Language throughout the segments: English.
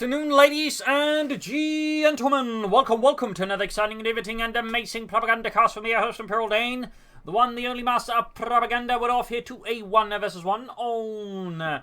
afternoon, ladies and gentlemen. Welcome to another exciting, riveting, and amazing Propagandacast from me, your host, Imperial Dane, the one, the only master of propaganda. We're off here to a 1 versus 1 on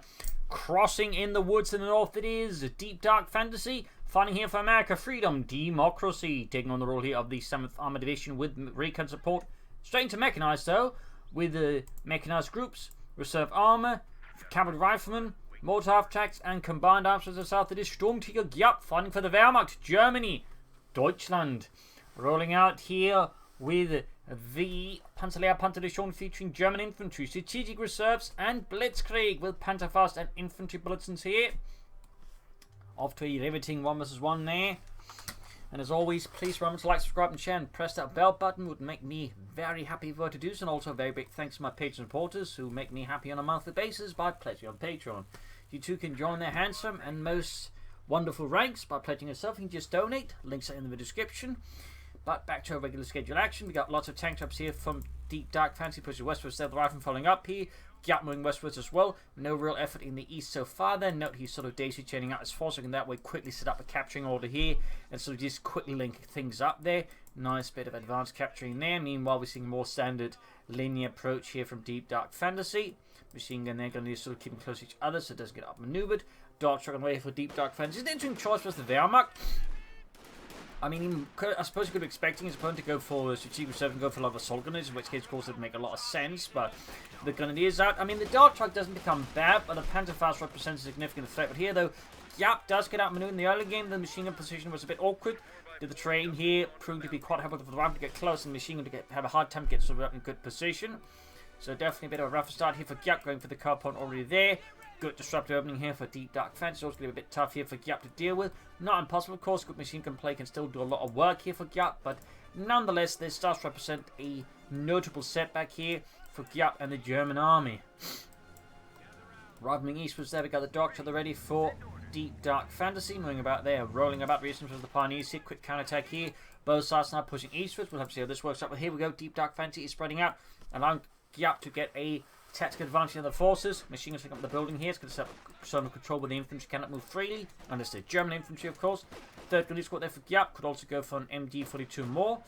crossing in the woods in the north. It is deep dark fantasy, fighting here for America, freedom, democracy, taking on the role here of the 7th Armored Division with recon support. Straight into mechanized though, with the mechanized groups, reserve armor, cavalry riflemen, mortar attacks and combined arms to the south. It is Sturmtiger Giap fighting for the Wehrmacht, Germany, Deutschland. Rolling out here with the Panzerlehr Panzerdivision featuring German infantry, strategic reserves and blitzkrieg with Panzerfaust and infantry bulletins here. Off to a riveting 1 versus 1 there. And as always, please remember to like, subscribe and share and press that bell button. Would make me very happy if you were to do so. And also a very big thanks to my patron supporters who make me happy on a monthly basis by pledging on Patreon. You too can join their handsome and most wonderful ranks by pledging yourself. You can just donate. Links are in the description. But back to our regular scheduled action. We got lots of tank traps here from Deep Dark Fantasy pushing westwards. The rifle following up here. Giap moving westwards as well. No real effort in the east so far then. Note he's sort of daisy chaining out his force, so he can that way quickly set up a capturing order here and sort of just quickly link things up there. Nice bit of advanced capturing there. Meanwhile, we're seeing more standard linear approach here from Deep Dark Fantasy. Machine gun there going to be sort of keeping close to each other so it doesn't get outmaneuvered. Dart truck on the way for Deep Dark Fantasy. It's an interesting choice for the Wehrmacht. I mean, I suppose you could be expecting his opponent to go for strategic reserve and go for a lot of assault gunners, in which case, of course, it would make a lot of sense. But the Grenadiers out. I mean, the Dart truck doesn't become bad, but the Panzerfaust represents a significant threat. But here, though, Giap does get outmaneuvered in the early game. The machine gun position was a bit awkward. The terrain here proved to be quite helpful for the rifle to get close, and the machine gun to have a hard time to get sort of up in good position. So definitely a bit of a rougher start here for Giap, going for the car point already there. Good disruptive opening here for Deep Dark Fantasy. Also going to be a bit tough here for Giap to deal with. Not impossible, of course. Good machine gun play can still do a lot of work here for Giap, but nonetheless, this does represent a notable setback here for Giap and the German army. Rivaling eastwards there, we got the Doctor ready for Deep Dark Fantasy. Moving about there, rolling about recently with the Pioneers here. Quick counterattack here. Both sides now pushing eastwards. We'll have to see how this works out. But here we go. Deep Dark Fantasy is spreading out, allowing Giap to get a tactical advantage of the forces. Machine guns picking up the building here. It's going to set up zone of control where the infantry cannot move freely. And it's the German infantry, of course. Third Grenadier squad there for Giap. Could also go for an MD-42 more.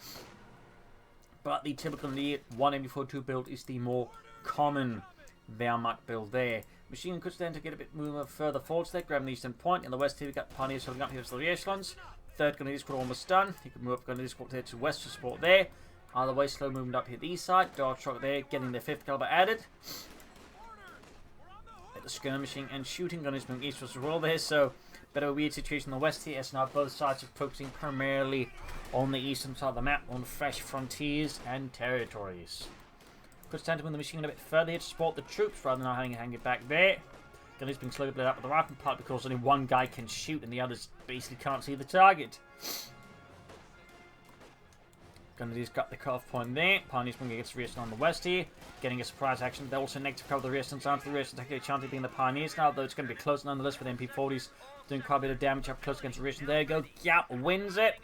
But the typical one MD-42 build is the more common Wehrmacht build there. Machine gun could stand to get a bit further forwards there. Grab an eastern point. In the west here, we've got Pioneers holding up here for the echelons. Third Grenadier squad almost done. He can move up Grenadier squad there to west to support there. Either way, slow movement up here the east side. Dart truck there, getting the 5th caliber added. At the skirmishing and shooting gun is moving eastwards as well there, so bit of a weird situation on the west here, as now both sides are focusing primarily on the eastern side of the map, on fresh frontiers and territories. Could stand to move the machine gun a bit further here to support the troops rather than hanging it back there. Gun is being slowly blown up with the rifle part because only one guy can shoot and the others basically can't see the target. Grenadiers got the cut-off point there. Pioneers moving against the rear on the west here. Getting a surprise action. They're also negative cover the rear down to the rear taking a chance of being the Pioneers now, though it's going to be close nonetheless with MP40s doing quite a bit of damage up close against the rear. There you go. Giap wins it.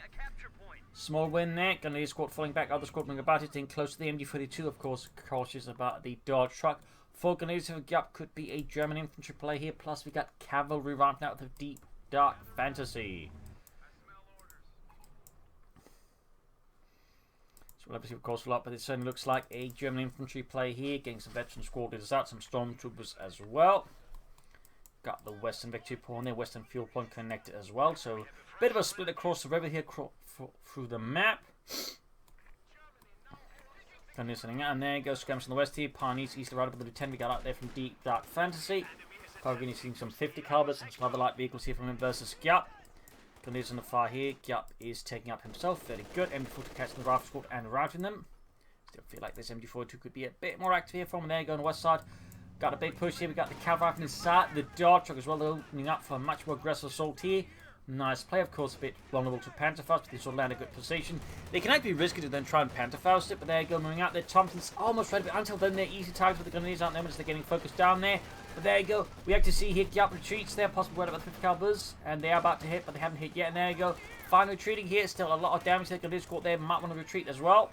Small win there. Grenadier squad falling back. Other squad moving about it, staying close to the MD-42, of course, cautious about the Dart truck. 4 Grenadiers for Giap could be a German infantry play here. Plus, we got cavalry ramping out with Deep Dark Fantasy. We'll obviously, of course, a lot, but it certainly looks like a German infantry play here. Getting some veteran squad leaders out, some stormtroopers as well. Got the western victory point there, western fuel point connected as well. So, a bit of a split across the river here through the map. And there goes Scams on the west here. Pioneers east right up with the lieutenant we got out there from Deep Dark Fantasy. Probably seeing some 50 calibers and some other light vehicles here from him versus Giap. Grenadiers on the far here. Giap is taking up himself. Very good. MD-42 catching the rifle squad and routing them. Still feel like this MD-42 could be a bit more active here from him. There you go on the west side. Got a big push here. We got the cavalry rifle inside. The Dart truck as well. They're opening up for a much more aggressive assault here. Nice play. Of course, a bit vulnerable to Panzerfaust, but they sort of land a good position. They can actually be risky to then try and Panzerfaust it, but there you go. Moving out there. Thompson's almost ready, but until then, they're easy targets with the Grenadiers aren't there as they're getting focused down there. But there you go. We actually see here Giap retreats there, possibly right about 50 calibers, and they are about to hit, but they haven't hit yet. And there you go. Finally retreating here. Still a lot of damage. They can do squad there. Might want to retreat as well.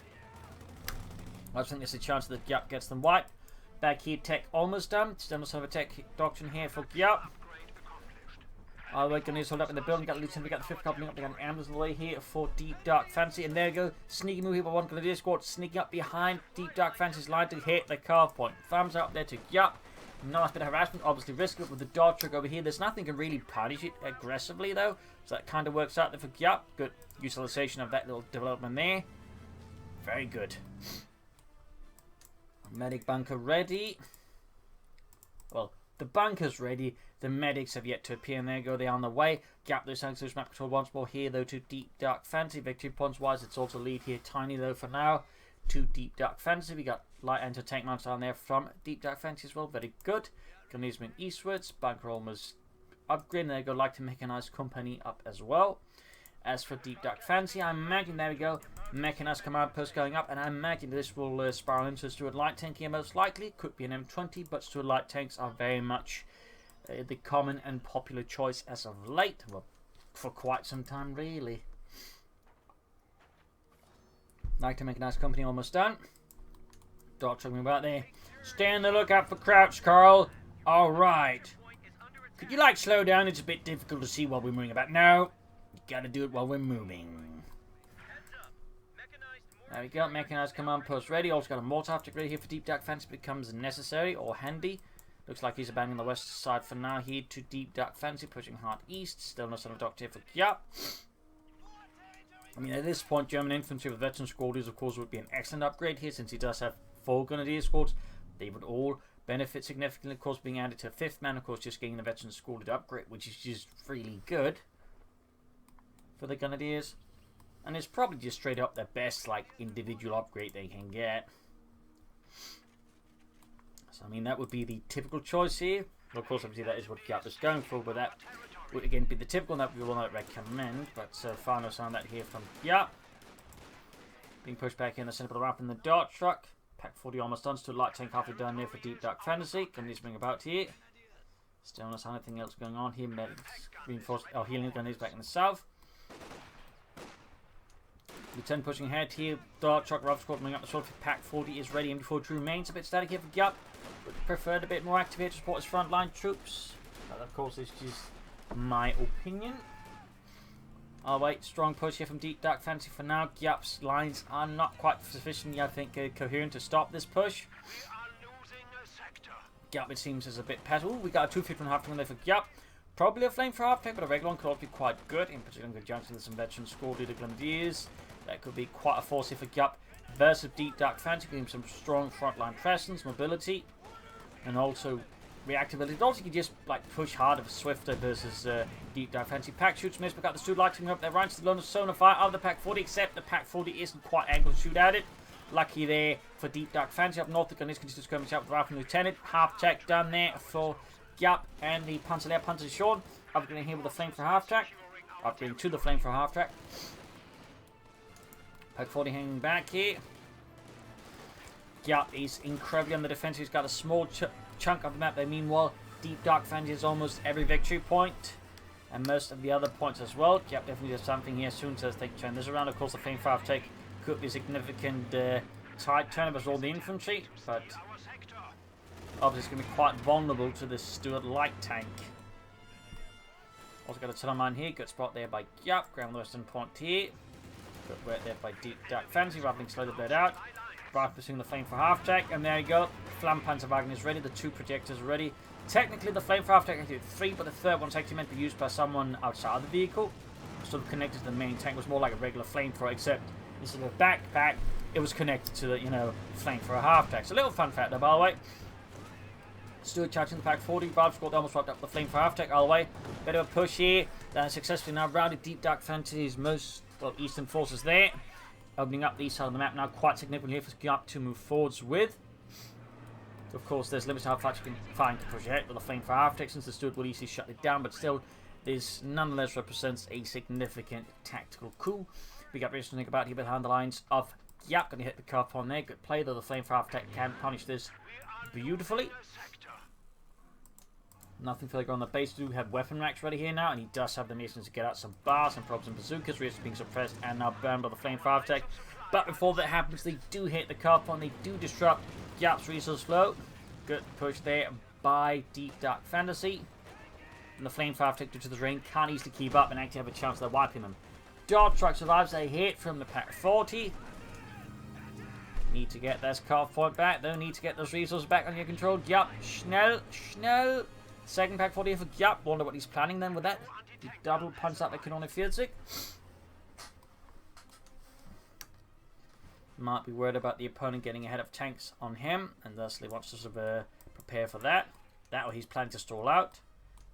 I just think there's a chance that Giap gets them wiped. Back here, tech almost done. Still must have a tech doctrine here for Giap. We're going to hold up in the building. Got the lieutenant, we got the 5th company up. They got an ambulance on the way here for Deep Dark Fantasy. And there you go. Sneaky move here by one Grenadier squad. Sneaking up behind Deep Dark Fantasy's line to hit the carve point. Thumbs up there to Giap. Nice bit of harassment. Obviously risk it with the dodge trick over here. There's nothing can really punish it aggressively though. So that kind of works out there for Giap. Good utilization of that little development there. Very good. Medic bunker ready. Well, the bunker's ready. The medics have yet to appear, and there you go. They are on the way. Giap those Sanctus map control once more here, though, to Deep Dark Fantasy. Victory points wise, it's also lead here. Tiny, though, for now. To Deep Dark Fantasy. We got light anti-tank mounts down there from Deep Dark Fantasy as well. Very good. Grenadiers moving eastwards. Bunker almost upgraded. There you go. Like to Mechanized company up as well. As for Deep Dark Fantasy, I imagine, there we go, Mechanized command post going up, and I imagine this will spiral into a Stuart light tank here most likely. Could be an M20, but Stuart light tanks are very much the common and popular choice as of late. Well, for quite some time, really. Like to Mechanized company almost done. Dog talking about there. Stay on the lookout for Crouch, Carl. Alright. Could you, like, slow down? It's a bit difficult to see what we're moving about. No. Gotta do it while we're moving. There we go. Mechanized command post ready. Also got a mortar after ready here for Deep Dark Fantasy. Becomes necessary or handy. Looks like he's abandoning the west side for now. Here to Deep Dark Fantasy, pushing hard east. Still no son of Doctor here for Giap. I mean, at this point, German infantry with veteran squadrons, of course, would be an excellent upgrade here, since he does have 4 Grenadier squads. They would all benefit significantly, of course, being added to a 5th man, of course, just getting the veteran squad upgrade, which is just really good for the Grenadiers, and it's probably just straight up the best like individual upgrade they can get. So I mean, that would be the typical choice here. Well, of course, obviously that is what Giap is going for, but that would again be the typical that we will not recommend. But so far, no sign of that here from Giap. Being pushed back in the centre of the ramp in the dart truck. Pack 40 almost done. Still light tank halfway down there for Deep Dark Fantasy. Grenadiers bring about here. Still no sign of anything else going on here. Medics reinforced. Oh, healing Grenadiers back in the south. Lieutenant pushing ahead here. Dart truck, Rough Squad coming up the sword for Pack 40 is ready. MD4 True remains a bit static here for Giap. But preferred a bit more active here to support his frontline troops. But of course, this is my opinion. Oh wait, strong push here from Deep Dark Fantasy for now. Giap's lines are not quite sufficiently, I think, coherent to stop this push. Giap, it seems, is a bit petal. We got a 251.5 there for Giap. Probably a flame for half tank, but a regular one could also be quite good, in particular in conjunction with some veteran squad leader Grenadiers. That could be quite a force here for Giap versus Deep Dark Fantasy, giving him some strong frontline presence, mobility, and also reactability. Also, you can just like push harder, swifter versus Deep Dark Fantasy. Pack shoots miss, but got the two lighting up there, right to the London Sonar fire of the Pack 40, except the Pack 40 isn't quite angled to shoot at it. Lucky there for Deep Dark Fantasy. Up north, the Grenadiers continue to skirmish out with the Rifle Lieutenant. Half check done there for Giap and the Panzer Panzer Sean. Upgrading here with the flame for half track. Upgrading to the flame for half track. Pack 40 hanging back here. Giap is incredibly on the defense. He's got a small chunk of the map there. Meanwhile, Deep Dark Fantasy is almost every victory point. And most of the other points as well. Giap definitely does something here soon as they turn this around. Of course, the flame for half take could be a significant tight turn of all the infantry. But obviously, it's going to be quite vulnerable to this Stuart light tank. Also got a tunnel mine here. Good spot there by Giap. Ground western point here. Good work there by Deep Dark Fantasy. Rattling slowly bled out. Bright pursuing the flame for half track. And there you go. Flampanzerwagen is ready. The 2 projectors are ready. Technically, the flame for half track can do 3, but the third one's actually meant to be used by someone outside the vehicle. Sort of connected to the main tank. It was more like a regular flamethrower, except instead of a backpack, it was connected to the, you know, flame for a half track. So a little fun fact there, by the way. Stuart charging the Pack 40. Barb Squad almost wrapped up the flame for half tech all the way. Bit of a push here. Then successfully now routed Deep Dark Fantasy's most eastern forces there. Opening up the east side of the map now quite significantly here for Giap to move forwards with. Of course, there's limited how far you can find to push ahead with the flame for half tech, since the Stuart will easily shut it down, but still, this nonetheless represents a significant tactical coup. We got reason to think about here behind the lines of Giap. Going to hit the cup on there. Good play, though the flame for half tech can punish this beautifully. Nothing further on the base. We do have weapon racks ready here now, and he does have the means to get out some bars and probes and bazookas. Rears being suppressed and now burned by the flame for half tech. But before that happens, they do hit the car point. They do disrupt Giap's resource flow. Good push there by Deep Dark Fantasy. And the Flamethrower took to the ring, can't easily keep up and actually have a chance of wiping them. Dart Truck survives a hit from the Pack 40. Need to get this carve point back, though. Need to get those resources back under your control. Giap, schnell. Second Pack 40 for Giap. Wonder what he's planning then with that. Double punch out the Canonic Fieldsig. Might be worried about the opponent getting ahead of tanks on him, and thusly wants to sort of prepare for that. That or he's planning to stall out,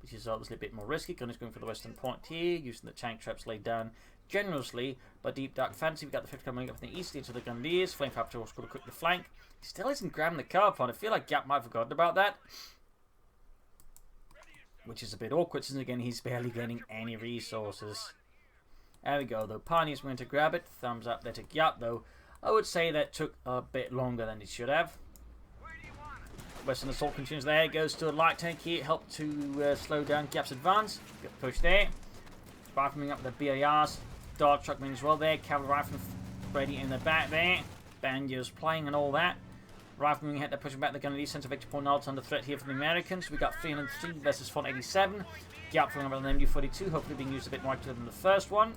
which is obviously a bit more risky. Gunner's going for the western point here, using the tank traps laid down generously by Deep Dark Fantasy. We got the 5th coming up from the east into the Gundiers. Flamethrower to quickly the flank. He still isn't grabbing the car point. I feel like Giap might have forgotten about that, which is a bit awkward since again he's barely gaining any resources. There we go though. Pioneer's going to grab it. Thumbs up there to Giap though. I would say that took a bit longer than it should have. Western Assault continues there. Goes to a light tank here. Help to slow down Giap's advance. Get pushed there. Rifling up the BARs. Dart Truck as well there. Cavalry Rifle ready in the back there. Banjo's playing and all that. Rifleman had to push back the Gunnery Centre Victor Point Knowledge under threat here from the Americans. We got 303 versus 487. Giap filling up an MU-42, hopefully being used a bit more active than the first one.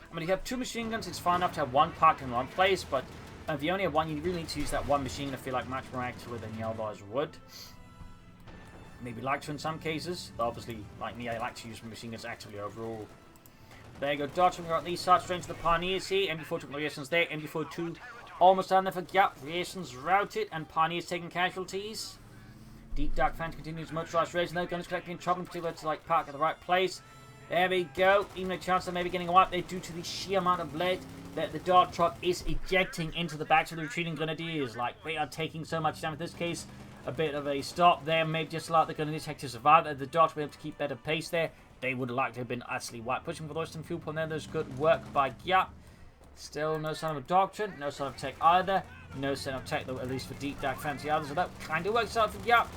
I mean, if you have 2 machine guns, it's fine enough to have one parked in one place, but if you only have one, you really need to use that one machine gun, I feel like, much more actively than you otherwise would. Maybe like to in some cases. Obviously, like me, I like to use my machine guns actively overall. There you go, dodging on these sides, straight to the Pioneers here. MB-4 variations there, MB-42 almost down there for Giap. Variations routed, and Pioneers taking casualties. Deep Dark Fantasy continues motorized raids, and they're going to collecting trouble, in particular to like park at the right place. There we go. Even a chance of maybe getting a wipe there due to the sheer amount of lead that the Dart Truck is ejecting into the backs of the retreating Grenadiers. Like, they are taking so much damage. In this case, a bit of a stop there. Maybe just allow the Grenadiers to survive. The Dart will be able to keep better pace there. They would have liked to have been utterly wiped. Pushing for the Western Fuel Point there. There's good work by Giap. Still no sign of a Doctrine. No sign of tech either. No sign of tech, though, at least for Deep Dark Fantasy others. So that kind of works out for Giap.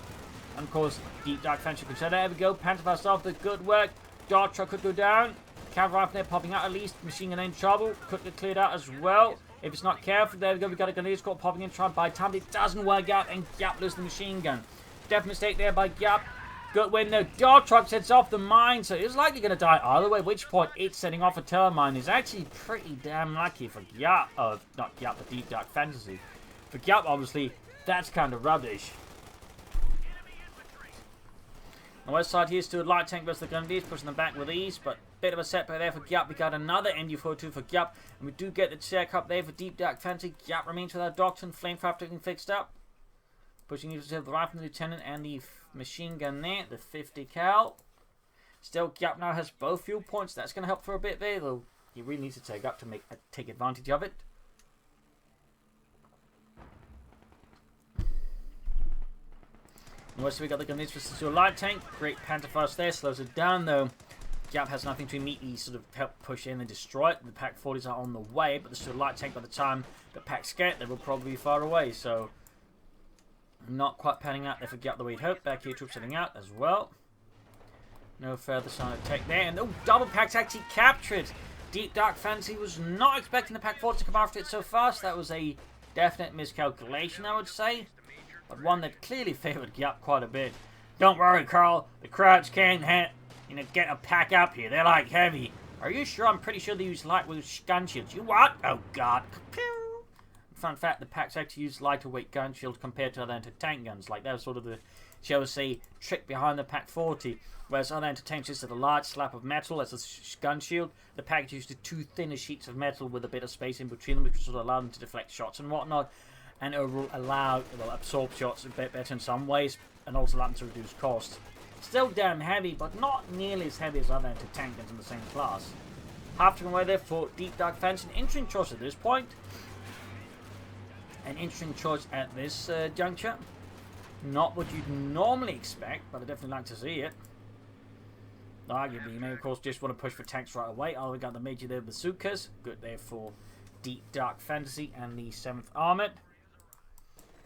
And, of course, Deep Dark Fantasy Crusader. There we go. Pantherfast off. The good work. Dart Truck could go down. Cavalry Rifle there popping out at least. Machine gun in trouble. Could get cleared out as well. If it's not careful, there we go. We got a Grenadier Squad popping in. Trying by time it doesn't work out, and Giap loses the machine gun. Definite mistake there by Giap. Good win though. Dart Truck sets off the mine, so it's likely going to die either way. At which point it's setting off a turret mine is actually pretty damn lucky for Giap. Not Giap, but Deep Dark Fantasy. For Giap, obviously, that's kind of rubbish. On the west side here, still light tank versus the Grenadiers, pushing them back with ease, but bit of a setback there for Giap. We got another MU-42 for Giap, and we do get the check up there for Deep Dark Fantasy. Giap remains without Doctrine, Flamethrower getting fixed up. Pushing you to the Rifleman Lieutenant and the machine gun there, the 50 cal. Still, Giap now has both fuel points. That's going to help for a bit there, though. You really need to take up to take advantage of it. And also we got the Grenadiers versus your light tank. Great Pantherfast there, slows it down though. Giap has nothing to immediately sort of help push in and destroy it. The Pack 40s are on the way, but the still light tank by the time the Packs get, they will probably be far away. So not quite panning out there for Giap the way you'd hope. Back here, troops heading out as well. No further sign of tech there. And double Packs actually captured. Deep Dark Fantasy was not expecting the Pack 40 to come after it so fast. That was a definite miscalculation, I would say. But one that clearly favoured Giap quite a bit. Don't worry, Carl. The Krauts can't get a pack up here. They're like heavy. Are you sure? I'm pretty sure they use light with gun shields. You what? Oh, God. Fun fact, the Packs actually use lighter weight gun shields compared to other anti-tank guns. Like, that was sort of the, shall we say, trick behind the Pack 40. Whereas other anti-tanks just had a large slab of metal as a gun shield. The Pack used 2 thinner sheets of metal with a bit of space in between them, which sort of allowed them to deflect shots and whatnot. And overall allow, absorb shots a bit better in some ways, and also allow them to reduce cost. Still damn heavy, but not nearly as heavy as other anti-tank guns in the same class. Half to away there for Deep Dark Fantasy. An interesting choice at this point. An interesting choice at this juncture. Not what you'd normally expect, but I definitely like to see it. Arguably, you may of course just want to push for tanks right away. Oh, we got the Major there with bazookas. Good there for Deep Dark Fantasy and the 7th Armoured.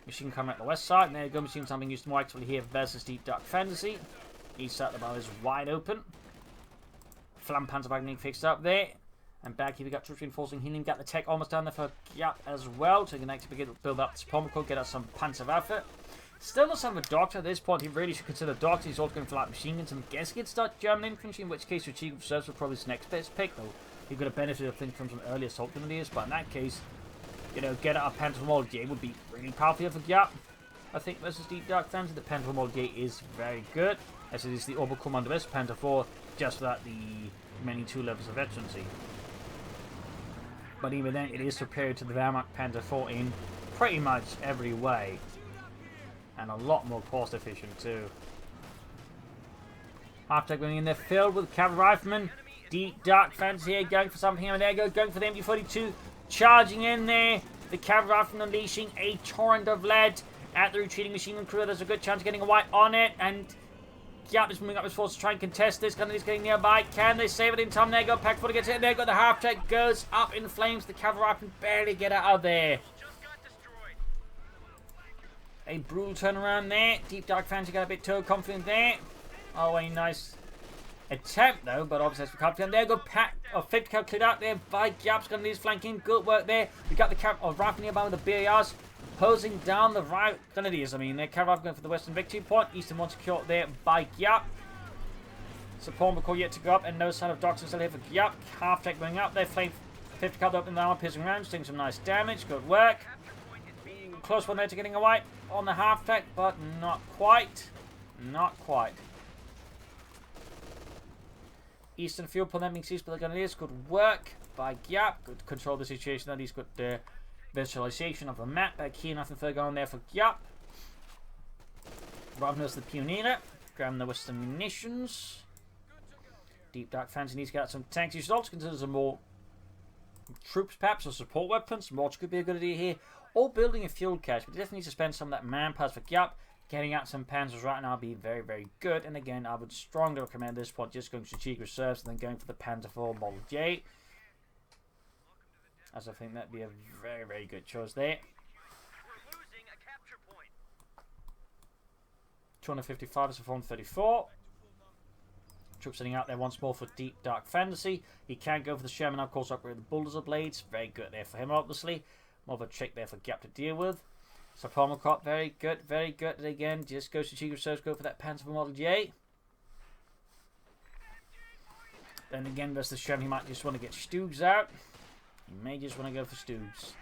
Machine coming at the west side. And there you go, machine something used more actively here versus Deep Dark Fantasy. East side of the bar is wide open. Flam Panzer being fixed up there. And back here we got troops reinforcing healing. Got the tech almost down there for Giap as well. So you can actually begin to build up this Pomoko, get us some Panzerwaffe. Still not son of a doctor at this point. He really should consider doctor. He's also going for light machine guns. I'm guessing he'd start German infantry, in which case Strategic Reserves would probably his next best pick, though. He could have benefited, I think, from some early assault grenadiers, but in that case, you know, get out a Panther Model J would be really powerful here for Giap. I think versus Deep Dark Fantasy, the Panther Model J is very good, as it is the Orbital Commander best Panther 4, just without the remaining 2 levels of veterancy. But even then, it is superior to the Wehrmacht Panther 4 in pretty much every way. And a lot more cost efficient too. Half-tech going in there, filled with cavalry riflemen. Deep Dark Fantasy here, going for something here, and there going for the MG42. Charging in there. The cavalry riflemen unleashing a torrent of lead at the retreating machine gun crew. There's a good chance of getting a white on it, and Giap is moving up his force to try and contest this. Gunner is getting nearby. Can they save it in time? There go Pack 4 to get it. There go the half-tech, goes up in flames. The cavalry riflemen barely get out of there. A brutal turnaround there. Deep Dark Fantasy got a bit too confident there. Oh, a nice attempt though, but obviously that's for confident. There go Pack of 50 cal cleared out there by Giap's gun. These flanking. Good work there. We got the rifle nearby with the BARs. Posing down the right grenadiers. I mean, they're cavalry going for the western victory point. Eastern one secured there by Giap. Support recall yet to go up, and no sign of docks still here for Giap. Half tech going up there. Flame 50 cal up in the armor, piercing rounds, doing some nice damage. Good work. Close one there to getting a white on the half tech, but not quite. Not quite. Eastern field polemic seized by the grenadiers. Good work by Giap. Good control of the situation. That he's got the visualization of the map. Key nothing further going there for Giap. Ravnos the Pioneer. Grabbing the western munitions. Deep Dark Fantasy needs to get out some tanks. You should also consider some more troops perhaps, or support weapons. Mortar could be a good idea here. Or building a fuel cache. But you definitely need to spend some of that manpower for Giap. Getting out some panzers right now would be very, very good. And again, I would strongly recommend this point just going to Strategic Reserves and then going for the Panther 4 Model J. As I think that'd be a very, very good choice there. 255 is a 434. Troops sitting out there once more for Deep Dark Fantasy. He can go for the Sherman, of course, upgrade the Bulldozer Blades. Very good there for him, obviously. More of a trick there for Giap to deal with. So Pomocrop, very good, very good. And again, just go to Strategic Reserves, go for that Panther Model J. Then again, versus the Sherman, he might just want to get Stoogs out. He may just want to go for Stoogs.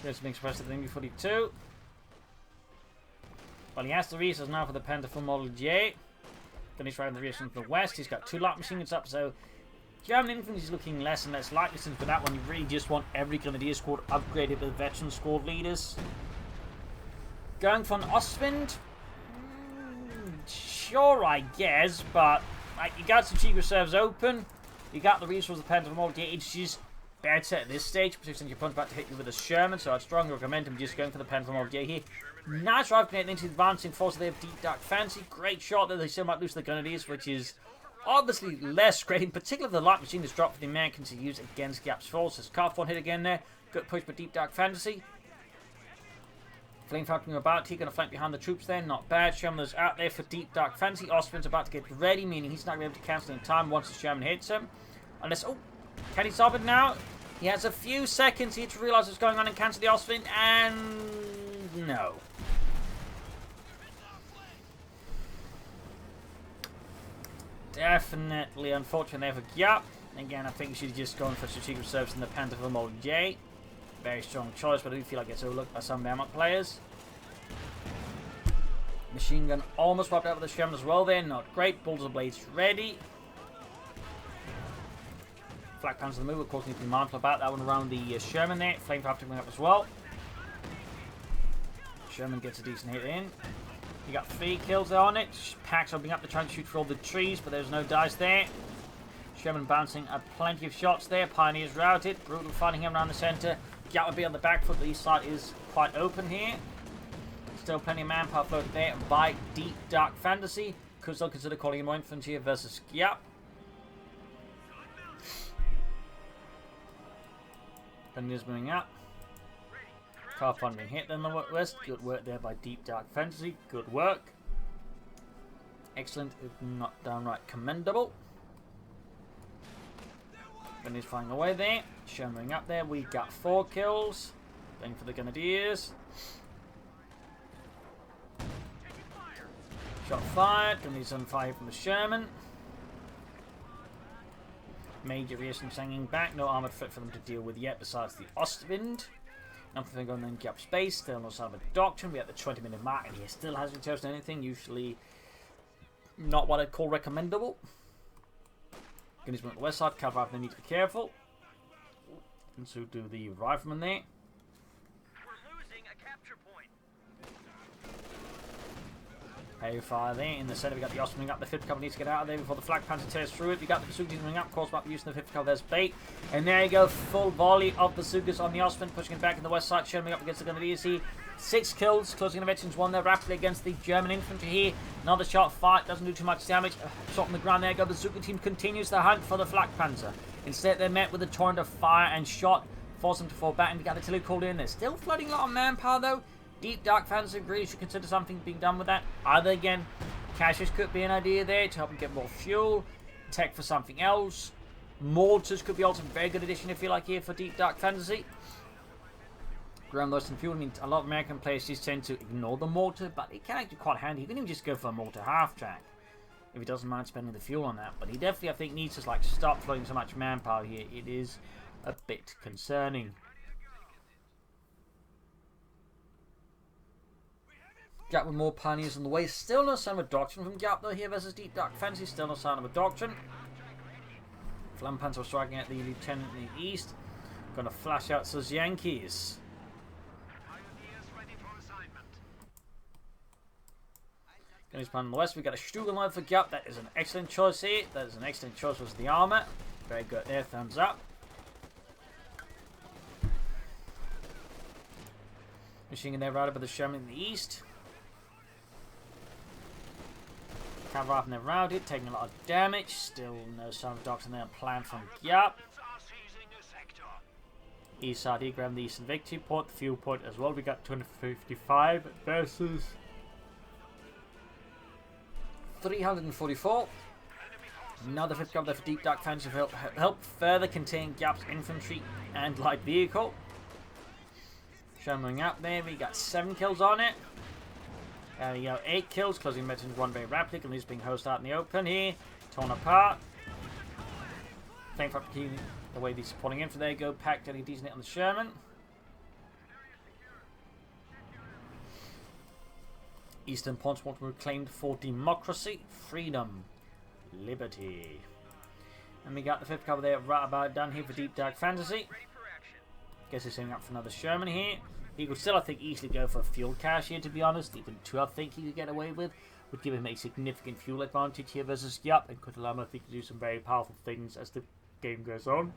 There's being expressed at the MB42. Well, he has the resources now for the Panther 4 Model J. Then he's riding the resources from the west. He's got 2 light machine guns up, so German infantry is looking less and less likely, since for that one you really just want every grenadier squad upgraded with veteran squad leaders. Going for an Ostwind? Sure, I guess, but like, you got Strategic Reserves open, you got the resources of the Panther Model J. It's just better at this stage, particularly your opponent's about to hit you with a Sherman, so I'd strongly recommend him just going for the Panther Model J here. Nice drive connecting into the advancing force there of Deep Dark Fantasy. Great shot there. They still might lose the grenadiers, which is obviously less great, particularly if the light machine is dropped for the Americans to use against Giap's forces. Carf 1 hit again there. Good push by Deep Dark Fantasy. Flame Falcon about. He's going to flank behind the troops there. Not bad. Sherman's out there for Deep Dark Fantasy. Ostwind's about to get ready, meaning he's not going to be able to cancel in time once the Sherman hits him. Unless, oh, can he stop it now? He has a few seconds here to realise what's going on and cancel the Ostwind, and no. Definitely unfortunate there for Giap. Again, I think she's just going for Strategic Reserves in the Panther 4 Model J. Very strong choice, but I do feel like it's overlooked by some Wehrmacht players. Machine gun almost wiped out with the Sherman as well there. Not great. Bulldozer Blades ready. Flak Panzer on the move. Of course, need to be mindful about that one around the Sherman there. Flame Trap coming up as well. Sherman gets a decent hit in. You got 3 kills there on it. Packs opening up to try and shoot for all the trees, but there's no dice there. Sherman bouncing plenty of shots there. Pioneers routed. Brutal fighting him around the centre. Giap would be on the back foot. The east side is quite open here. Still plenty of manpower floated there by Deep Dark Fantasy. Could still consider calling him more infantry versus Giap. Pioneers moving up. Car fun being hit in the west. Good work there by Deep Dark Fantasy. Good work. Excellent, if not downright commendable. Gunny's flying away there. Shimmering up there. We got 4 kills. Going for the Grenadiers. Shot fired. Gunny's on fire from the Sherman. Major reasons hanging back. No armoured fit for them to deal with yet besides the Ostwind. Nothing going on in Giap space. Still no sign of a doctrine. We're at the 20-minute mark and he still hasn't chosen anything. Usually not what I'd call recommendable. Gunny's on the west side. Cavalry need to be careful. And so do the riflemen there. We're losing a capture point. Heavy fire there. In the centre, we got the Ostwind up. The 5th Cavalry needs to get out of there before the Flak Panzer tears through it. We got the Bazookas moving up. Of course, using the 5th Cavalry as bait. And there you go. Full volley of Bazookas on the Ostwind, pushing it back in the west side. Sherman up against the Grenadiers here. 6 kills. Closing interventions 1 there rapidly against the German infantry here. Another shot fight. Doesn't do too much damage. Shot on the ground. There you go. The Bazooka team continues the hunt for the Flak Panzer. Instead, they're met with a torrent of fire and shot. Force them to fall back. And we got artillery called in. They're still flooding a lot of manpower though. Deep Dark Fantasy really should consider something being done with that. Either again, caches could be an idea there to help them get more fuel. Tech for something else. Mortars could be also a very good addition if you like here for Deep Dark Fantasy. Ground loss and fuel. I mean, a lot of American players just tend to ignore the mortar, but it can actually be quite handy. You can even just go for a mortar half track if he doesn't mind spending the fuel on that. But he definitely, I think, needs to like stop flooding so much manpower here. It is a bit concerning. Giap with more pioneers on the way. Still no sign of a doctrine from Giap though here versus Deep Dark Fantasy. Still no sign of a doctrine. Flampanzer striking at the lieutenant in the east. Gonna flash out those Yankees. Gunny's plan on the west. We got a Strugel line for Giap. That is an excellent choice here. That is an excellent choice with the armour. Very good there. Thumbs up. Machine gun there right by the Sherman in the east. Cavalry and they're routed, taking a lot of damage. Still no sign of doctrine there planned from Giap. East side here, grab the eastern victory point, the fuel point as well. We got 255 versus 344. Another 5th Cavalry there for Deep Dark Fantasy to help further contain Giap's infantry and light vehicle. Showing up there, we got 7 kills on it. There we go, 8 kills, closing mentions 1 very rapidly. Gunny's being hosed out in the open here. Torn apart. Thank for the way these supporting in for there you go. Pack getting decent hit on the Sherman. Eastern points want to be reclaimed for democracy, freedom, liberty. And we got the 5th Cavalry there right about done here for Deep Dark Fantasy. Guess he's setting up for another Sherman here. He could still, I think, easily go for a fuel cache here, to be honest. Even 2, I think he could get away with. Would give him a significant fuel advantage here versus Giap, and could allow him, I think, to do some very powerful things as the game goes on.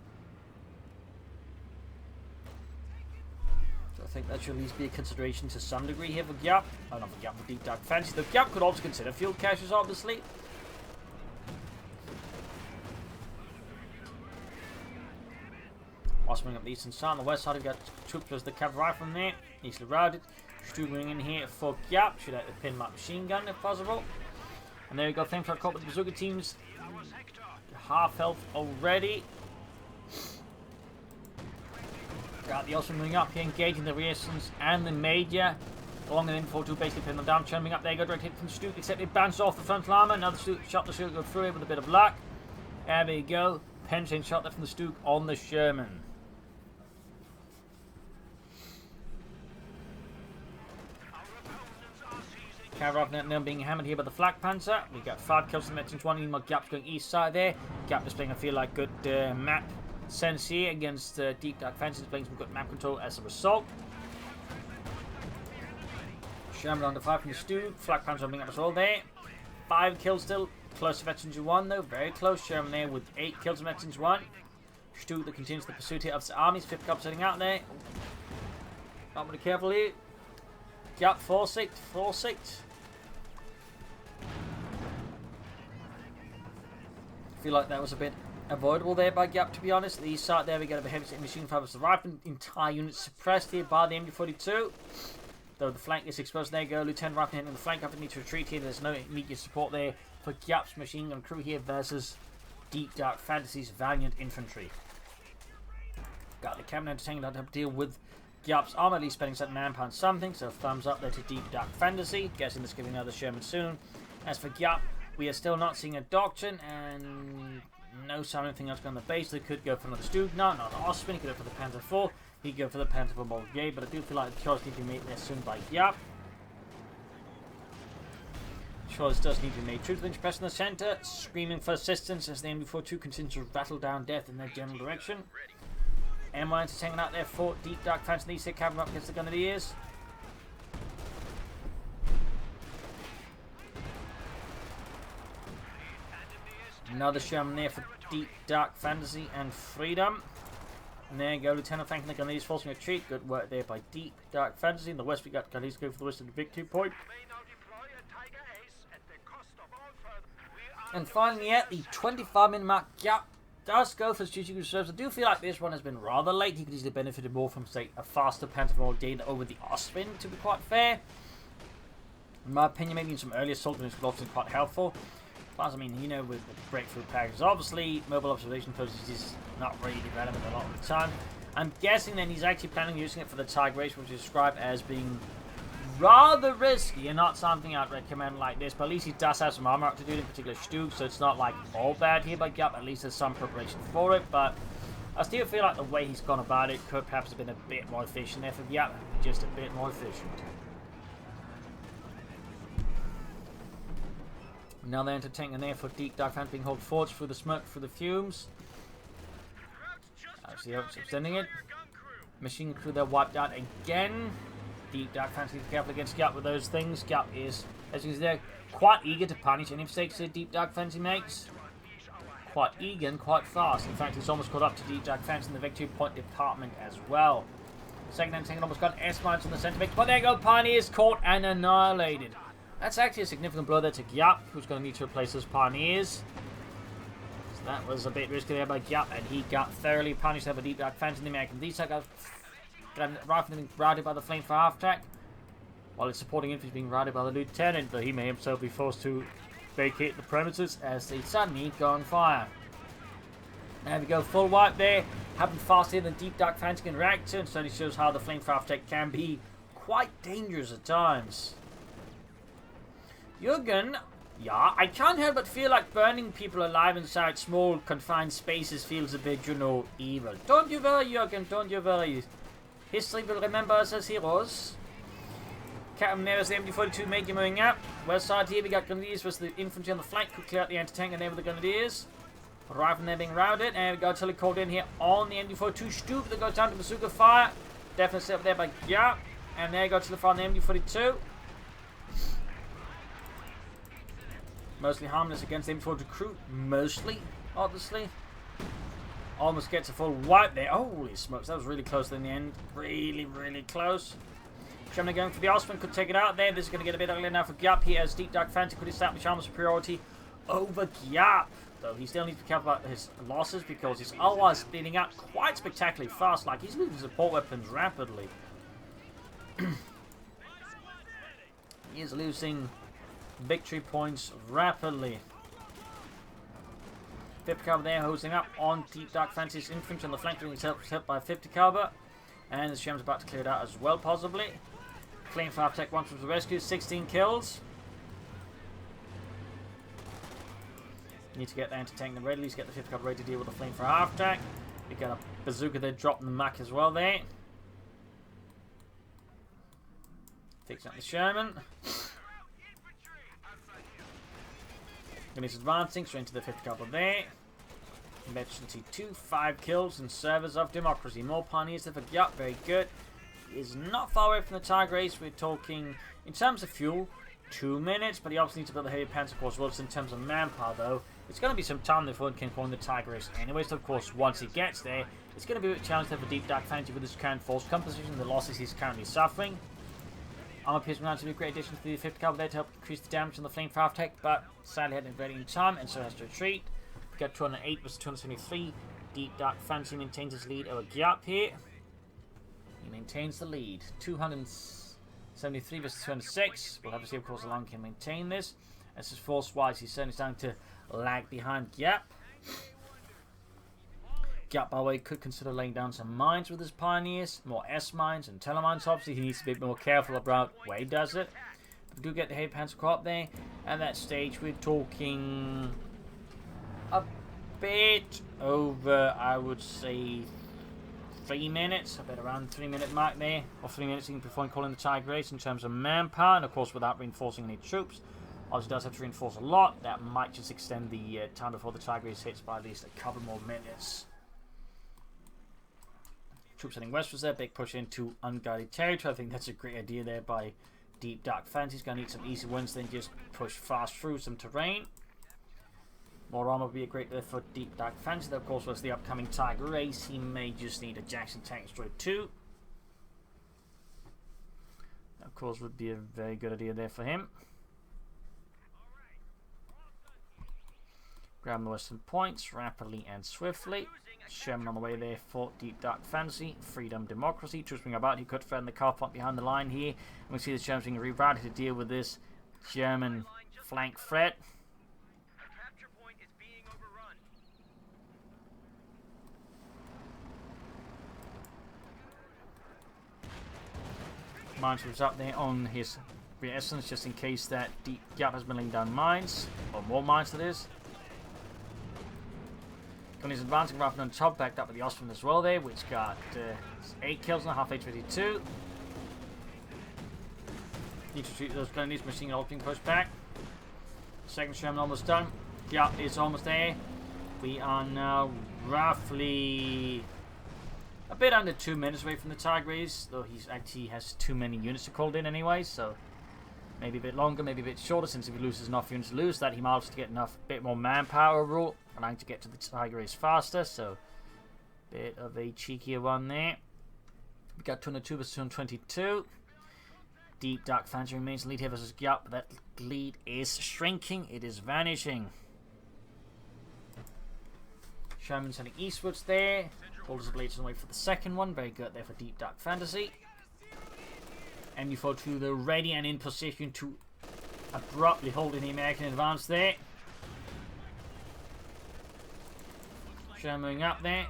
So I think that should at least be a consideration to some degree here for Giap. Oh, not for Giap, for Deep Dark Fantasy. Though Giap could also consider fuel caches, obviously. Osman up the eastern side. On the west side, we've got troops plus the cavalry from there. Easily routed. Strugling in here for Giap. Shoot out the pin mark machine gun if possible. And there we go. Thanks for caught with the Bazooka teams. Half health already. Got the Osman moving up here, engaging the resistance and the major. Along the info to basically pin them down. Churning up there. Go direct hit from Stuke, except it bounced off the frontal armor. Another shot the Stuke go through it with a bit of luck. There we go. Penetrating shot there from the Stuke on the Sherman. Cavalry now being hammered here by the Flak Panzer. We got 5 kills from Metzings 1. Meanwhile, Giap's going east side there. Giap displaying, I feel like, good map sense here against Deep Dark Fantasy, playing some good map control as a result. Sherman under 5 from the Stu. Flak Panzer being up as well there. 5 kills still. Close to Metzings 1 though. Very close. Sherman there with 8 kills from Metzings 1. Stu that continues the pursuit here of the armies. 5th Cup setting out there. Not really careful here. Giap 4-6. 4-6. I feel like that was a bit avoidable there by Giap, to be honest. The east side there, we get a heavy machine fibers. The rifle entire unit suppressed here by the MD-42. Though the flank is exposed. There you go. Lieutenant Rifle hitting the flank. Up needs to retreat here. There's no immediate support there for Giap's machine gun crew here versus Deep Dark Fantasy's valiant infantry. Got the cabinet entertaining that to deal with Giap's armor, at least spending certain manpower on something, so thumbs up there to Deep Dark Fantasy. Guessing this giving another Sherman soon. As for Giap, we are still not seeing a doctrine, and no sign of anything else going on the base. They could go for another Stugna, not an Osman, he could go for the Panther 4, he'd go for the Panther 4 Molgay, but I do feel like the choice needs to be made there soon by Giap. Choice does need to be made. Truth Lynch press in the centre, screaming for assistance as the MB42 continues to rattle down death in their general direction. M1 is hanging out there for Deep Dark Fantasy. These hit covering up against the Grenadiers. Another Sherman there for Deep Dark Fantasy and Freedom. And there you go, Lieutenant flanking the Grenadiers forcing a retreat. Good work there by Deep Dark Fantasy. In the west we got Grenadiers go for the west of the victory point. And finally at the 25-minute mark, Giap does go for Strategic Reserves. I do feel like this one has been rather late. He could easily benefited more from, say, a faster Panther gain over the Osman, to be quite fair. In my opinion, maybe in some earlier assault units would have been quite helpful. Plus, I mean, you know, with the breakthrough packages, obviously, mobile observation posts is not really relevant a lot of the time. I'm guessing then he's actually planning on using it for the Tiger race, which is described as being rather risky and not something I'd recommend like this, but at least he does have some armor to do, in particular Stug, so it's not like all bad here by Giap. At least there's some preparation for it, but I still feel like the way he's gone about it could perhaps have been a bit more efficient there for Giap, just a bit more efficient. Now they're entertaining there for Deep Dark Fantasy being held forged through the smoke, through the fumes. Actually, extending it. Machine crew there wiped out again. Deep Dark Fantasy be careful against Giap with those things. Giap is, as you can see there, quite eager to punish any mistakes that Deep Dark Fantasy makes. Quite eager and quite fast. In fact, he's almost caught up to Deep Dark Fantasy in the victory point department as well. Second and second almost got S-minus in the center victory. But there you go, Pioneers caught and annihilated. That's actually a significant blow there to Giap, who's going to need to replace those Pioneers. So that was a bit risky there by Giap, and he got thoroughly punished there by Deep Dark Fantasy in the American. These got rifle being routed by the flame for half track, while its supporting infantry being routed by the lieutenant, though he may himself be forced to vacate the premises as they suddenly go on fire. There we go, full wipe there. Happened faster than Deep Dark Fantasy can react to, and certainly shows how the flame for half track can be quite dangerous at times. Jürgen, yeah, I can't help but feel like burning people alive inside small confined spaces feels a bit, you know, evil. Don't you worry, Jürgen, don't you worry. History will remember us as heroes. Captain Nero's the MD42 major moving up. West side here we got Grenadiers versus the infantry on the flank. Could clear out the anti-tank and there with the Grenadiers. Rifle there being routed. And we got Tilly called in here on the MD42 Stug that goes down to bazooka fire. Definitely set up there by Giap. And there you go Tilly fire on the MD42. Mostly harmless against the MD42 crew. Mostly, obviously. Almost gets a full wipe there. Holy smokes, that was really close in the end. Really, really close. Sherman going for the Osman, could take it out there. This is going to get a bit ugly now for Giap here as Deep Dark Fantasy could establish armor superiority over Giap. Though he still needs to be careful about his losses because his allies is bleeding out quite spectacularly fast. Like he's losing support weapons rapidly. He is losing victory points rapidly. 50 caliber there, hosing up on Deep Dark Fantasy's infantry on the flank, being helped by 50 caliber. And the Sherman's about to clear it out as well, possibly. Flame for half tech, one from the rescue, 16 kills. Need to get there to tank them ready, at least get the 50 caliber ready to deal with the flame for half tech. We got a bazooka there dropping the Mac as well there. Fixing up the Sherman. And he's advancing straight into the 50 caliber there. Emergency 2, 5 kills in service of democracy. More Pioneers there for Giap, very good. He is not far away from the Tiger race. We're talking, in terms of fuel, 2 minutes, but he obviously needs to build a heavy panzer corps as well. So in terms of manpower, though, it's going to be some time before he can go on the Tiger race anyway. So of course, once he gets there, it's going to be a challenge there for Deep Dark Fantasy with his current force composition, the losses he's currently suffering. Armor piercing rounds to be a great addition to the 50 caliber there to help increase the damage on the flame for half tech, but sadly hadn't ready in time and so has to retreat. We got 208 versus 273. Deep Dark Fantasy maintains his lead over Giap here. He maintains the lead. 273 versus 206. We'll have to see, of course, how long he can maintain this. As his force wise, he's certainly starting to lag behind Giap. Giap, by the way, could consider laying down some mines with his pioneers. More S-mines and telemines, obviously. He needs to be a bit more careful about where he does it. But we do get the heavy panzer corps there. At that stage, we're talking a bit over, I would say, 3 minutes. A bit around the 3-minute mark there. Or 3 minutes even before calling the Tiger Race in terms of manpower. And, of course, without reinforcing any troops. Obviously does have to reinforce a lot. That might just extend the time before the Tiger Race hits by at least a couple more minutes. Troops heading westwards there. Big push into unguided territory. I think that's a great idea there by Deep Dark Fantasy. He's going to need some easy wins, then just push fast through some terrain. More armor would be a great there for Deep Dark Fantasy. Though, of course, with the upcoming Tiger Race, he may just need a Jackson Tank Destroyer 2. That, of course, would be a very good idea there for him. Grab the western points rapidly and swiftly. Sherman on the way there for Deep Dark Fantasy. Freedom, Democracy. Troops being about. He could threaten the car front behind the line here. And we see the Germans being rerouted to deal with this German flank threat. Capture point is being overrun. Mines was up there on his rear essence just in case that Deep Giap has been laying down mines. Or more mines, that is. He's advancing rather on top, backed up with the Ostwind as well there, which got 8 kills now, half HP22. Need to treat those grenadiers, machine gun being pushed back. Second Sherman almost done. Giap is almost there. We are now roughly a bit under 2 minutes away from the Tiger Race, though he actually has too many units to call in anyway, so maybe a bit longer, maybe a bit shorter, since if he loses enough units to lose that, he might also get enough, bit more manpower overall, allowing to get to the Tiger Race faster, so bit of a cheekier one there. We got 202 versus 222. Deep Dark Fantasy remains lead here versus Giap, but that lead is shrinking, it is vanishing. Sherman's heading eastwards there. Holders of Blades away for the second one, very good there for Deep Dark Fantasy. MU-42 they're ready and in position to abruptly hold in the American advance there. Sherman moving up there.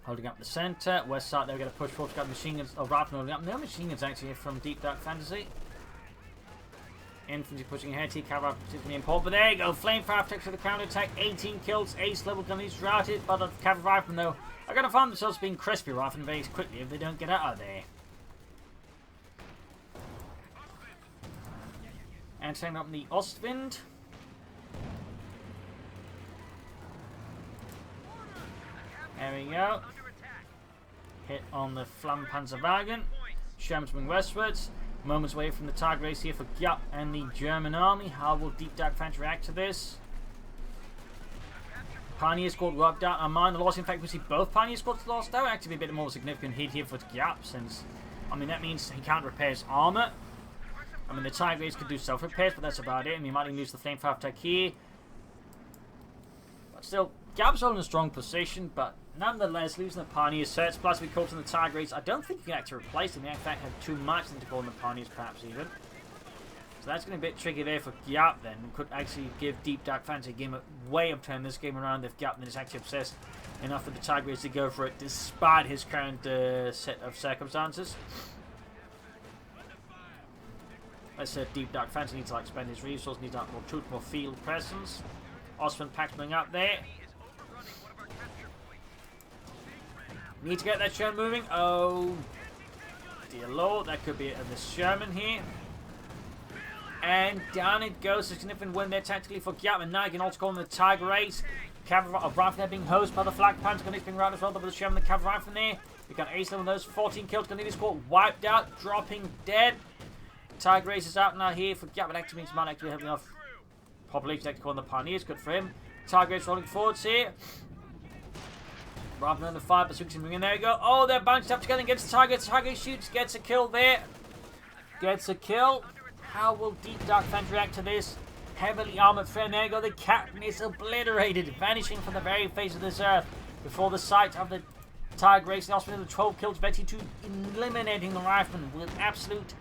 Holding up the centre. West side they're going to push forward. Got machine guns. Oh, rifle holding up. No machine guns actually from Deep Dark Fantasy. Infantry pushing ahead. Cavalry particularly important. But there you go. Flamefire takes for the counter attack. 18 kills. Ace level gunnies routed. But the cavalry riflemen though are going to find themselves being crispy riflemen very quickly if they don't get out of there. And setting up the Ostwind. There we go. Hit on the Flammenpanzerwagen. Sherman's moving westwards. Moments away from the Tiger Race here for Giap and the German army. How will Deep Dark Fantasy react to this? Pioneer squad worked out. Mind the loss. In fact, we see both Pioneer squads lost. That would actually be a bit more significant hit here for Giap, since, I mean, that means he can't repair his armor. I mean, the Tiger Race could do self-repairs, but that's about it. And he might even lose the Flamefire attack here. But still, Giap's all in a strong position, but nonetheless, losing the Pioneer sets, plus we caught in the Tiger Race, I don't think you can actually replace them. They in fact have too much to call in the Pioneers, perhaps even. So that's going to be a bit tricky there for Giap then. Could actually give Deep Dark Fantasy a game way of turning this game around if Giap then is actually obsessed enough with the Tiger Race to go for it, despite his current set of circumstances. Let's say Deep Dark Fantasy needs to like spend his resources, needs like more truth, more field presence. Ostwind Pack's moving up there. Need to get that Sherman moving. Oh, dear lord, that could be the Sherman here. And down it goes. A significant win there tactically for Giap. And now you can also call him the Tiger Race. Cavalry rifle there being hosed by the Flag Panther. Gunnies being routed as well, but the Sherman, the Cavalry rifle there. We got ace level those. 14 kills. Gunnies squad wiped out, dropping dead. Tiger Race is out now here for Giap. It actually means might actually have enough population to call on the Pioneers. Good for him. Tiger Race rolling forwards here. Rather than the fire, but moving in. There you go. Oh, they're bounced up together against the Tiger. Tiger shoots, gets a kill there. Gets a kill. How will Deep Dark Fantasy react to this? Heavily armored friend. There you go. The captain is obliterated, vanishing from the very face of this earth before the sight of the Tiger Race. The Ostwind, the 12 kills, Betty 2 eliminating the rifleman with absolute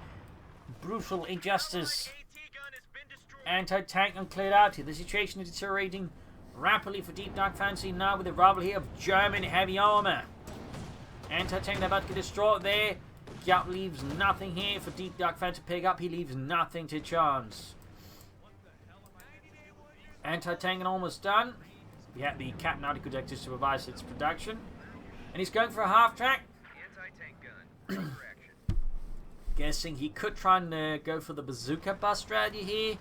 Brutal injustice. AT gun has been destroyed. Anti-tank uncleared out here. The situation is deteriorating rapidly for Deep Dark Fantasy now with the arrival here of German heavy armor. Anti-tank about to get destroyed there. Giap leaves nothing here for Deep Dark Fantasy to pick up. He leaves nothing to chance. Anti-tank almost done. We have the Cap now to could to supervise its production. And he's going for a half track. Anti-tank gun. ready for action. Guessing he could try and go for the bazooka bus strategy here.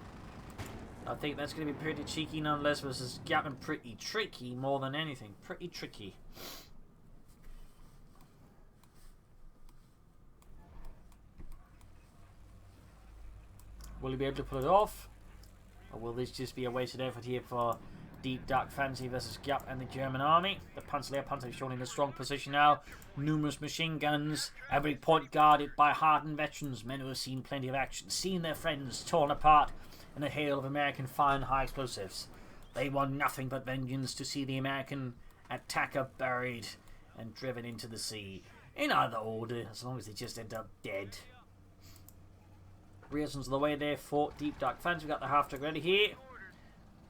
I think that's going to be pretty cheeky nonetheless versus Giap, and pretty tricky more than anything. Pretty tricky. Will he be able to pull it off? Or will this just be a wasted effort here for Deep Dark Fantasy versus Giap and the German army? The Panzer is shown in a strong position now. Numerous machine guns, every point guarded by hardened veterans, men who have seen plenty of action, seen their friends torn apart in a hail of American fire and high explosives. They want nothing but vengeance to see the American attacker buried and driven into the sea. In either order, as long as they just end up dead. Reasons of the way there for Deep Dark Fantasy. We've got the half track ready here.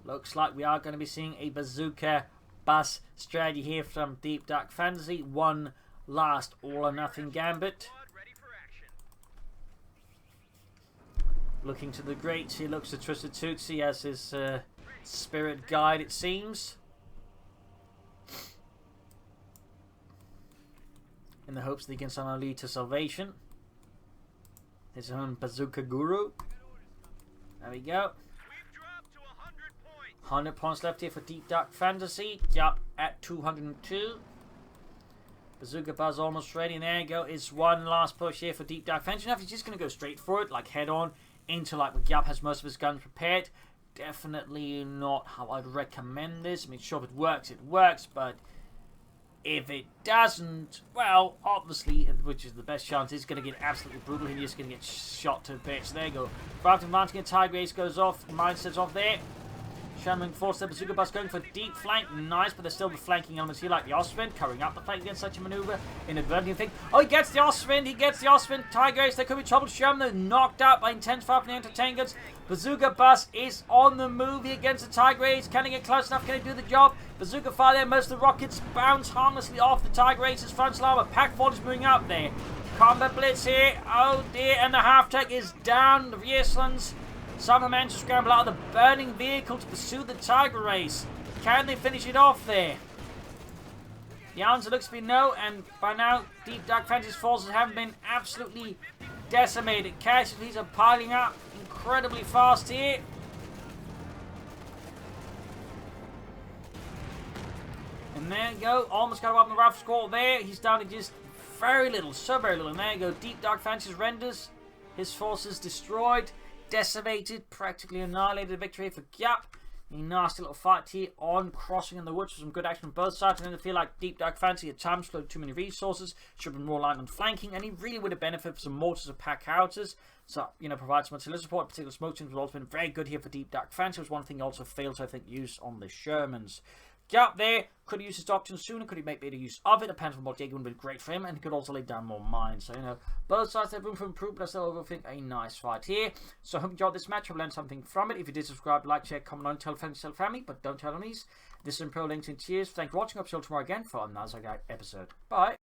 Looks like we are going to be seeing a bazooka bus strategy here from Deep Dark Fantasy. One last all or nothing gambit. Ready for action. Looking to the greats, he looks to Twisted Tootsie as his spirit guide, it seems. In the hopes that he can somehow lead to salvation. His own bazooka guru. There we go. We've dropped to 100 points. 100 points left here for Deep Dark Fantasy. Giap at 202. Bazooka Buzz almost ready. And there you go. It's one last push here for Deep Dark Fantasy. Now, if he's just going to go straight for it, like head on, into like where Giap has most of his guns prepared, definitely not how I'd recommend this. I mean, sure, if it works, but if it doesn't, well, obviously, which is the best chance, it's going to get absolutely brutal. He's just going to get shot to bits. There you go. After advancing, a Tiger Ace goes off. Mine sets off there. Shamling force the bazooka bus going for deep flank. Nice, but there's still the flanking elements here, like the Ostwind, covering up the flank against such a maneuver. Inadvertently think, oh, he gets the Ostwind. He gets the Ostwind. Tiger Ace, there could be trouble. Shamling knocked out by intense fire from the anti-tankers. Bazooka bus is on the move here against the Tiger Ace. Can he get close enough? Can he do the job? Bazooka fire there. Most of the rockets bounce harmlessly off the Tiger Ace's front slammer. Pack Vault is moving up there. Combat blitz here. Oh dear, and the half-tech is down. The Rieslans somehow managed to scramble out of the burning vehicle to pursue the Tiger Ace. Can they finish it off there? The answer looks to be no, and by now, Deep Dark Fantasy's forces have been absolutely decimated. Casualties are piling up incredibly fast here. And there you go, almost got up on the rough score there. He's down to just very little, so very little. And there you go, Deep Dark Fantasy's renders. His forces destroyed, decimated, practically annihilated. Victory for Giap. A nasty little fight here on crossing in the woods with some good action on both sides. And then I feel like Deep Dark Fantasy at times flowed too many resources. Should have been more reliant on flanking, and he really would have benefited from some mortars of pack houses. So, you know, provide some artillery support. Particular smoke teams have also been very good here for Deep Dark Fantasy. It was one thing he also failed to, I think, use on the Shermans. Giap there, could he use his doctrine sooner? Could he make better use of it? Depends on what Jaeger would have been great for him, and he could also lay down more mines. So, you know, both sides have room for improvement, but I still overall think a nice fight here. So, I hope you enjoyed this match. I've learned something from it. If you did, subscribe, like, share, comment on, tell friends, tell family, but don't tell enemies. This is Imperial Links and cheers. Thank you for watching. I'll see you tomorrow again for another episode. Bye.